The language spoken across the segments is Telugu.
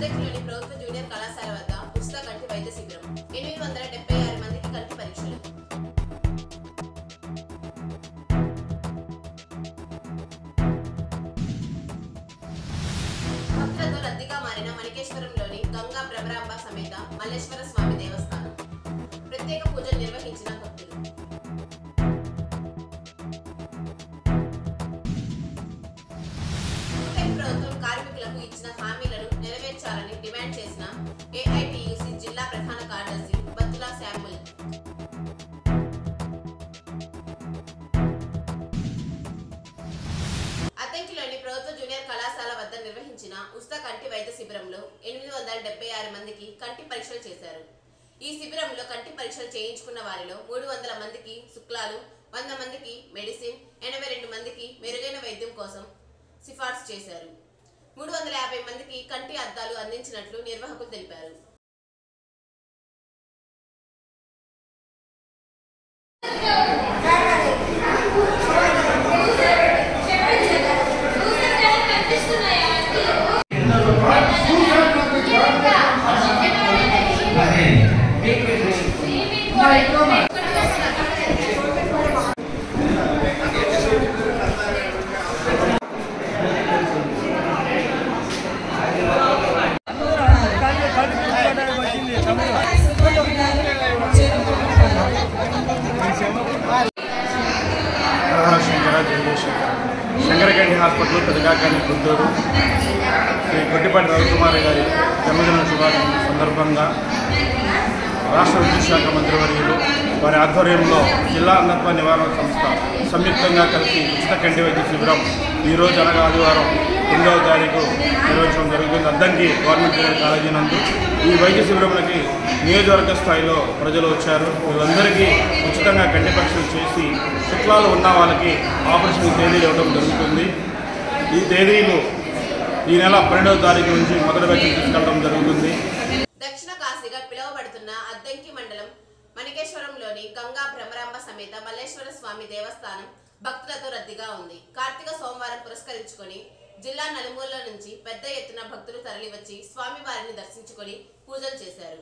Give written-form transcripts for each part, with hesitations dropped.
అద్దెకిలోని ప్రభుత్వ జూనియర్ కళాశాల వద్ద ఉచిత కంటి వైద్య శిబిరం 876 మందికి కంటి పరీక్షలు. భక్తులతో రద్దీగా మారిన మణికేశ్వరంలోని గంగా భ్రమరాంబ సమేత మల్లేశ్వర స్వామి దేవస్థానం. ప్రత్యేక పూజలు నిర్వహించిన భక్తులు. ప్రభుత్వం కార్మికులకు ఇచ్చిన హామీలను నెరవేర్చాలని డిమాండ్ చేసిన ఏఐటియుసి జిల్లా ప్రధాన కార్యదర్శి బత్తుల శామ్యూల్. అద్దెకిలోని ప్రభుత్వ జూనియర్ కళాశాల వద్ద నిర్వహించిన ఉచిత కంటి వైద్య శిబిరంలో 876 మందికి కంటి పరీక్షలు చేశారు. ఈ శిబిరంలో కంటి పరీక్షలు చేయించుకున్న వారిలో 300 మందికి శుక్లాలు, 100 మందికి మెడిసిన్, 82 మందికి మెరుగైన వైద్యం కోసం సిఫార్సు చేశారు. 350 మందికి కంటి అద్దాలు అందించినట్లు నిర్వాహకులు తెలిపారు. శంకరకంటి హాస్పిటల్ పెదగాకాని గుంటూరు శ్రీ కొట్టిపాటి రవికుమార్ గారి జన్మదిన శుభాకాంక్షల సందర్భంగా రాష్ట్ర విద్యుత్ శాఖ మంత్రివర్యులు వారి ఆధ్వర్యంలో జిల్లా అంధత్వ నివారణ సంస్థ సంయుక్తంగా కలిసి ఉచిత కంటి వైద్య శిబిరం ఈరోజు అనగా ఆదివారం 9వ తారీఖు నిర్వహించడం జరుగుతుంది. అద్దంకి గవర్నమెంట్ జూనియర్ కాలేజీ నందు ఈ వైద్య శిబిరంలోకి నియోజకవర్గ స్థాయిలో ప్రజలు వచ్చారు. వీళ్ళందరికీ ఉచితంగా కంటి పరీక్షలు చేసి శుక్లాలు ఉన్న వాళ్ళకి ఆపరేషన్ తేదీలు ఇవ్వడం జరుగుతుంది. ఈ తేదీలు ఈ నెల 12వ తారీఖు నుంచి మొదటి బ్యాచ్ తీసుకెళ్లడం జరుగుతుంది. దక్షిణ కాశీగా పిలువబడుతున్న అద్దంకి మండలం మణికేశ్వరంలోని గంగా భ్రమరాంబ సమేత మల్లేశ్వర స్వామి దేవస్థానం భక్తులతో రద్దీగా ఉంది. కార్తీక సోమవారం పురస్కరించుకొని జిల్లా నలుమూలల నుంచి పెద్ద ఎత్తున భక్తులు తరలివచ్చి స్వామివారిని దర్శించుకొని పూజలు చేశారు.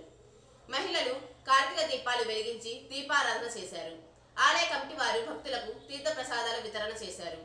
మహిళలు కార్తీక దీపాలు వెలిగించి దీపారాధన చేశారు. ఆలయ కమిటీ వారు భక్తులకు తీర్థ ప్రసాదాల వితరణ చేశారు.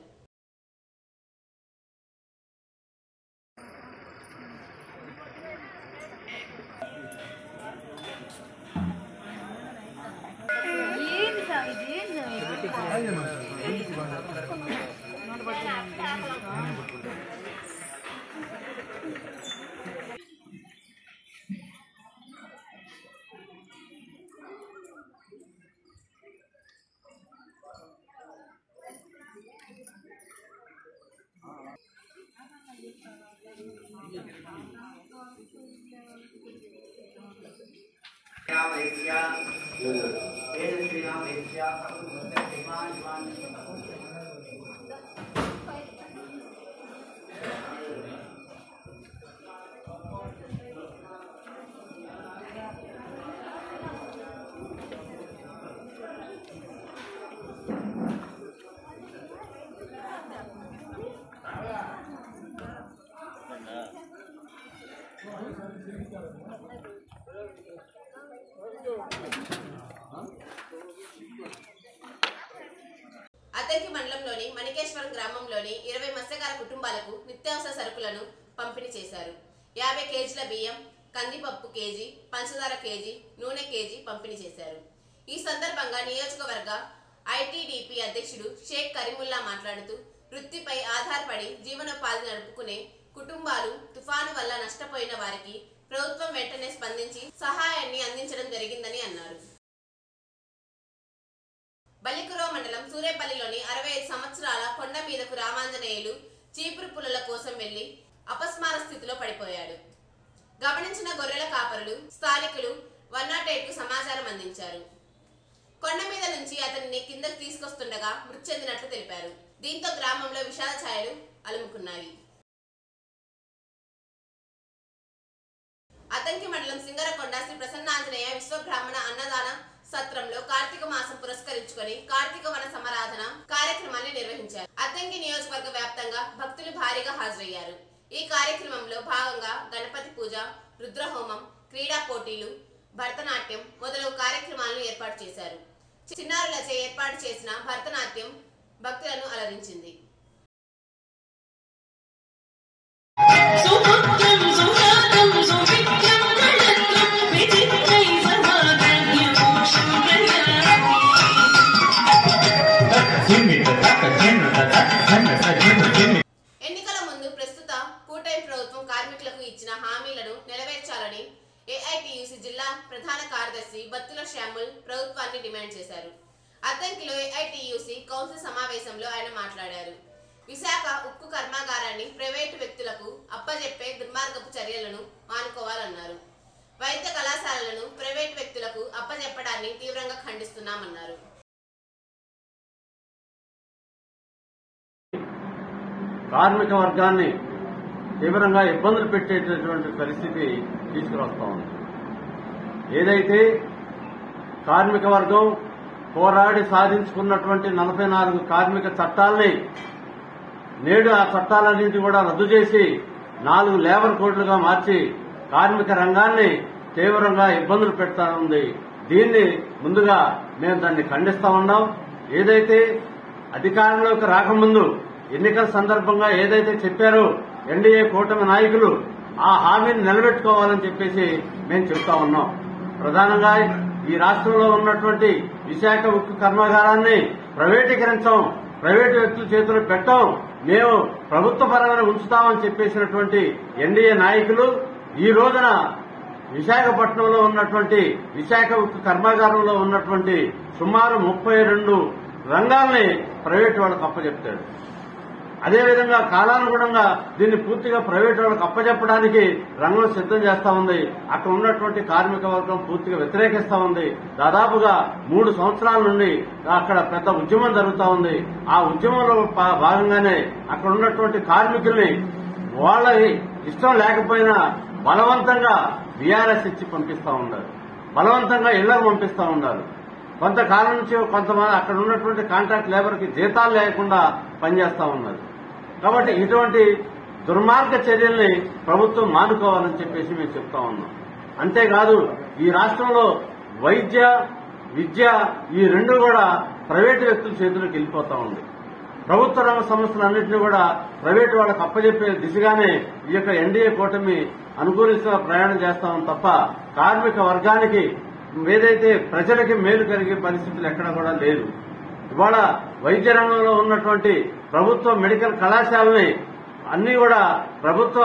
అద్దెకి మండలంలోని మణికేశ్వరం గ్రామంలోని 20 మత్స్యకార కుటుంబాలకు నిత్యావసర సరుకులను పంపిణీ చేశారు. 50 కేజీల బియ్యం, కందిపప్పు కేజీ, పంచదార కేజీ, నూనె కేజీ పంపిణీ చేశారు. ఈ సందర్భంగా నియోజకవర్గ ఐటీడీపీ అధ్యక్షుడు షేక్ కరీముల్లా మాట్లాడుతూ వృత్తిపై ఆధారపడి జీవనోపాధి నడుపుకునే కుటుంబాలు తుఫాను వల్ల నష్టపోయిన వారికి ప్రభుత్వం వెంటనే స్పందించి సహాయాన్ని అందించడం జరిగిందని అన్నారు. బలికురవ మండలం సూరేపల్లిలోని 65 సంవత్సరాల కొండ మీదకు రామాంజనేయులు చీపురు పుల్లల కోసం వెళ్లి అపస్మార స్థితిలో పడిపోయాడు. గమనించిన గొర్రెల కాపరులు స్థానికులు 108 కు సమాచారం అందించారు. కొండ మీద నుంచి అతన్ని కిందకు తీసుకొస్తుండగా మృతి చెందినట్లు తెలిపారు. దీంతో గ్రామంలో విషాద ఛాయలు అలుముకున్నాయి. అద్దంకి మండలం సింగరకొండ శ్రీ ప్రసన్నాంజనేయ విశ్వబ్రాహ్మణ అన్నదాన సత్రంలో కార్తీక మాసం పురస్కరించుకొని కార్తీక వన సమారాధన కార్యక్రమాన్ని నిర్వహించారు. అద్దంకి నియోజకవర్గ వ్యాప్తంగా భక్తులు భారీగా హాజరయ్యారు. ఈ కార్యక్రమంలో భాగంగా గణపతి పూజ, రుద్రహోమం, క్రీడా పోటీలు, భరతనాట్యం మొదలగు కార్యక్రమాలను ఏర్పాటు చేశారు. చిన్నారులచే ఏర్పాటు చేసిన భరతనాట్యం భక్తులను అలరించింది. ఎన్నికల ముందు ప్రస్తుత కూటమి ప్రభుత్వం కార్మికులకు ఇచ్చిన హామీలను నెరవేర్చాలని ఏఐటియుసి జిల్లా ప్రధాన కార్యదర్శి బత్తుల శ్యాముల్ ప్రభుత్వాన్ని డిమాండ్ చేశారు. అద్దంకిలో ఏఐటియుసి కౌన్సిల్ సమావేశంలో ఆయన మాట్లాడారు. విశాఖ ఉక్కు కర్మాగారాన్ని ప్రైవేటు వ్యక్తులకు అప్పజెప్పే దుర్మార్గపు చర్యలను మానుకోవాలన్నారు. వైద్య కళాశాలలను ప్రైవేటు వ్యక్తులకు అప్పజెప్పడాన్ని తీవ్రంగా ఖండిస్తున్నామన్నారు. కార్మిక వర్గాన్ని తీవ్రంగా ఇబ్బందులు పెట్టేటటువంటి పరిస్థితి తీసుకువస్తా ఉంది. ఏదైతే కార్మిక వర్గం పోరాడి సాధించుకున్నటువంటి 44 కార్మిక చట్టాలని నేడు ఆ చట్టాలన్నింటి కూడా రద్దు చేసి 4 లేబర్ కోడ్లుగా మార్చి కార్మిక రంగాన్ని తీవ్రంగా ఇబ్బందులు పెడతా ఉంది. దీన్ని ముందుగా మేము దాన్ని ఖండిస్తా ఉన్నాం. ఏదైతే అధికారంలోకి రాకముందు ఎన్నికల సందర్భంగా ఏదైతే చెప్పారో ఎన్డీఏ కూటమి నాయకులు ఆ హామీని నిలబెట్టుకోవాలని చెప్పేసి మేము చెప్తా ఉన్నాం. ప్రధానంగా ఈ రాష్ట్రంలో ఉన్నటువంటి విశాఖ ఉక్కు కర్మాగారాన్ని ప్రైవేటీకరించాం, ప్రైవేటు వ్యక్తుల చేతులు పెట్టాం, మేము ప్రభుత్వ పరంగా ఉంచుతామని చెప్పేసినటువంటి ఎన్డీఏ నాయకులు ఈ రోజున విశాఖపట్నంలో ఉన్నటువంటి విశాఖ ఉక్కు కర్మాగారంలో ఉన్నటువంటి సుమారు 32 రంగాల్ని ప్రైవేటు వాళ్ళకు అప్పచెప్తాడు. అదేవిధంగా కాలానుగుణంగా దీన్ని పూర్తిగా ప్రైవేటు వాళ్ళకు అప్పచెప్పడానికి రంగం సిద్దం చేస్తా ఉంది. అక్కడ ఉన్నటువంటి కార్మిక వర్గం పూర్తిగా వ్యతిరేకిస్తా ఉంది. దాదాపుగా 3 సంవత్సరాల నుండి అక్కడ పెద్ద ఉద్యమం జరుగుతా ఉంది. ఆ ఉద్యమంలో భాగంగానే అక్కడ ఉన్నటువంటి కార్మికుల్ని వాళ్ళ ఇష్టం లేకపోయినా బలవంతంగా బీఆర్ఎస్ ఇచ్చి పంపిస్తా ఉన్నారు, బలవంతంగా ఇళ్లకు పంపిస్తా ఉన్నారు. కొంతకాలం నుంచి కొంతమంది అక్కడ ఉన్నటువంటి కాంట్రాక్ట్ లేబర్కి జీతాలు లేకుండా పనిచేస్తా ఉన్నారు. కాబట్టి ఇటువంటి దుర్మార్గ చర్యల్ని ప్రభుత్వం మానుకోవాలని చెప్పేసి మేము చెప్తా ఉన్నాం. అంతేకాదు ఈ రాష్ట్రంలో వైద్య, విద్య ఈ రెండు కూడా ప్రైవేటు వ్యక్తుల చేతులకు వెళ్ళిపోతా ఉంది. ప్రభుత్వ రంగ సంస్థలన్నింటినీ కూడా ప్రైవేటు వాళ్ళకు అప్పచెప్పే దిశగానే ఈ యొక్క ఎన్డీఏ కూటమి అనుకూలిస్తూ ప్రయాణం చేస్తాం తప్ప కార్మిక వర్గానికి ఏదైతే ప్రజలకి మేలు కలిగే పరిస్థితులు ఎక్కడ కూడా లేదు. ఇవాళ వైద్య రంగంలో ఉన్నటువంటి ప్రభుత్వ మెడికల్ కళాశాలని అన్ని కూడా ప్రభుత్వ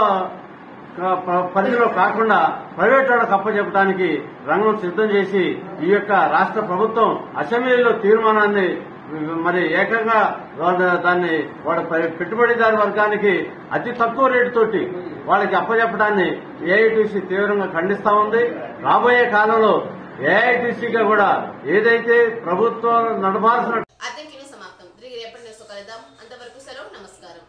పరిధిలో కాకుండా ప్రైవేట్ వాళ్ళకు అప్పచెప్పడానికి రంగం సిద్దం చేసి ఈ యొక్క రాష్ట్ర ప్రభుత్వం అసెంబ్లీలో తీర్మానాన్ని మరి ఏకంగా దాన్ని వాళ్ళ పెట్టుబడిదారు వర్గానికి అతి తక్కువ రేటుతోటి వాళ్ళకి అప్పచెప్పడాన్ని ఏఐటీసీ తీవ్రంగా ఖండిస్తా ఉంది. రాబోయే కాలంలో ఏఐటీసీగా కూడా ఏదైతే ప్రభుత్వం నడపాల్సిన అద్దెకిని సమాప్తం. తిరిగి రేపటి న్యూస్ కలుద్దాం. అంతవరకు సెలవు. నమస్కారం.